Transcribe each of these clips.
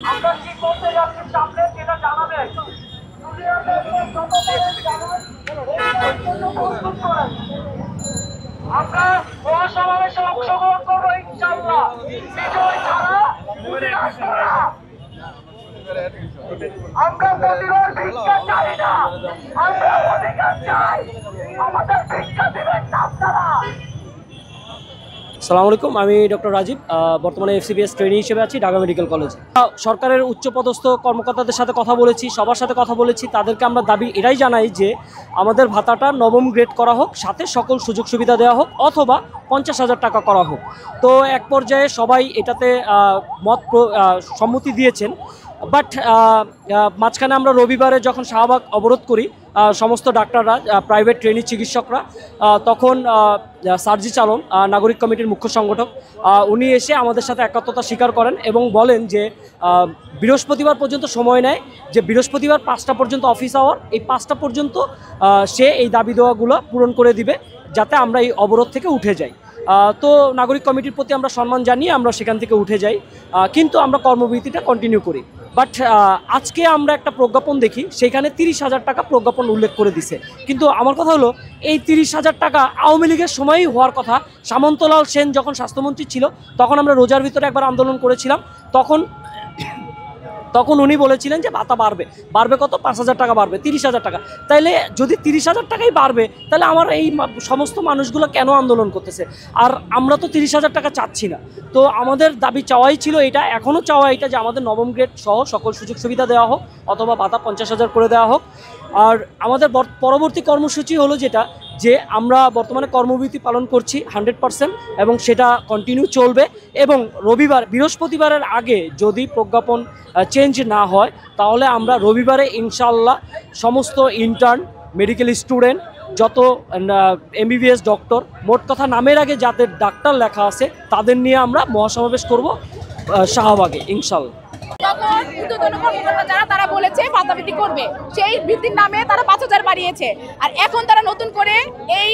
আমরা কি করতে যাচ্ছি সামনে সেটা জানাবেন। আমরা মহাসমাবেশে অংশগ্রহণ করবো ইনশাআল্লাহ। বিজয় ছাড়া আমরা প্রতিবার ভিক্ষা চাই না, আমরা অধিকার চাই। আমাদের ভিক্ষা দেবেন না আপনারা। আসসালামু আলাইকুম, আমি ডক্টর রাজীব, বর্তমানে এফসিপিএস ট্রেনি হিসেবে আছি ঢাকা মেডিকেল কলেজে। সরকারের উচ্চপদস্থ কর্মকর্তাদের সাথে কথা বলেছি, সবার সাথে কথা বলেছি। তাদেরকে আমরা দাবি এটাই জানাই যে আমাদের ভাতাটা নবম গ্রেড করা হোক, সাথে সকল সুযোগ সুবিধা দেওয়া হোক, অথবা 50,000 টাকা করা হোক। তো এক পর্যায়ে সবাই এটাতে সম্মতি দিয়েছেন। বাট মাঝখানে আমরা রবিবারে যখন শাহবাগ অবরোধ করি সমস্ত ডাক্তাররা, প্রাইভেট ট্রেনি চিকিৎসকরা, তখন সার্জি চালন, নাগরিক কমিটির মুখ্য সংগঠক, উনি এসে আমাদের সাথে একাত্মতা স্বীকার করেন এবং বলেন যে বৃহস্পতিবার পর্যন্ত সময় নেয়, যে বৃহস্পতিবার 5টা পর্যন্ত অফিস আওয়ার, এই 5টা পর্যন্ত সে এই দাবি দেওয়াগুলো পূরণ করে দিবে, যাতে আমরা এই অবরোধ থেকে উঠে যাই। তো নাগরিক কমিটির প্রতি আমরা সম্মান জানিয়ে আমরা সেখান থেকে উঠে যাই, কিন্তু আমরা কর্মবিরতিটা কন্টিনিউ করি। বাট আজকে আমরা একটা প্রজ্ঞাপন দেখি, সেখানে 30,000 টাকা প্রজ্ঞাপন উল্লেখ করে দিছে। কিন্তু আমার কথা হলো, এই 30,000 টাকা আওয়ামী লীগের সময়ই হওয়ার কথা। সামন্তলাল সেন যখন স্বাস্থ্যমন্ত্রী ছিল, তখন আমরা রোজার ভিতরে একবার আন্দোলন করেছিলাম। তখন উনি বলেছিলেন যে ভাতা বাড়বে কত, 5,000 টাকা বাড়বে, 30,000 টাকা। তাইলে যদি 30,000 টাকাই বাড়বে, তাহলে আমার এই সমস্ত মানুষগুলো কেন আন্দোলন করতেছে? আর আমরা তো 30,000 টাকা চাচ্ছি না। তো আমাদের দাবি চাওয়াই ছিল এটা, এখনও চাওয়া এটা, যে আমাদের নবম গ্রেড সহ সকল সুযোগ সুবিধা দেওয়া হোক, অথবা ভাতা 50,000 করে দেওয়া হোক। আর আমাদের পরবর্তী কর্মসূচি হলো যেটা, যে আমরা বর্তমানে কর্মবিরতি পালন করছি 100%, এবং সেটা কন্টিনিউ চলবে। এবং বৃহস্পতিবারের আগে যদি প্রজ্ঞাপন চেঞ্জ না হয়, তাহলে আমরা রবিবারে ইনশাআল্লাহ সমস্ত ইন্টার্ন, মেডিকেল স্টুডেন্ট, যত এমবিবিএস ডক্টর, মোট কথা নামের আগে যাদের ডাক্তার লেখা আছে, তাদের নিয়ে আমরা মহাসমাবেশ করব শাহবাগে ইনশাআল্লাহ। যারা তারা বলেছে ভাতা বৃদ্ধি করবে, সেই বৃদ্ধির নামে তারা 5,000 বাড়িয়েছে। আর এখন তারা নতুন করে এই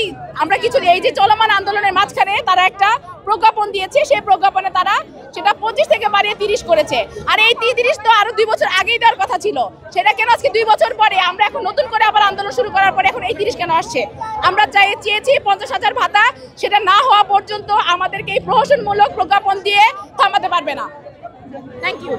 এই যে চলমান আন্দোলনের মাঝখানে তারা একটা প্রজ্ঞাপন দিয়েছে, সেই প্রজ্ঞাপনে তারা সেটা 25 থেকে বাড়িয়ে 30 করেছে। আর এই 30 তো আরো 2 বছর আগেই দেওয়ার কথা ছিল, সেটা কেন আজকে 2 বছর পরে আমরা এখন নতুন করে আবার আন্দোলন শুরু করার পরে এখন এই 30 কেন আসছে? আমরা চেয়েছি 50,000 ভাতা, সেটা না হওয়া পর্যন্ত আমাদেরকে এই প্রহসনমূলক প্রজ্ঞাপন দিয়ে থামাতে পারবে না। Thank you.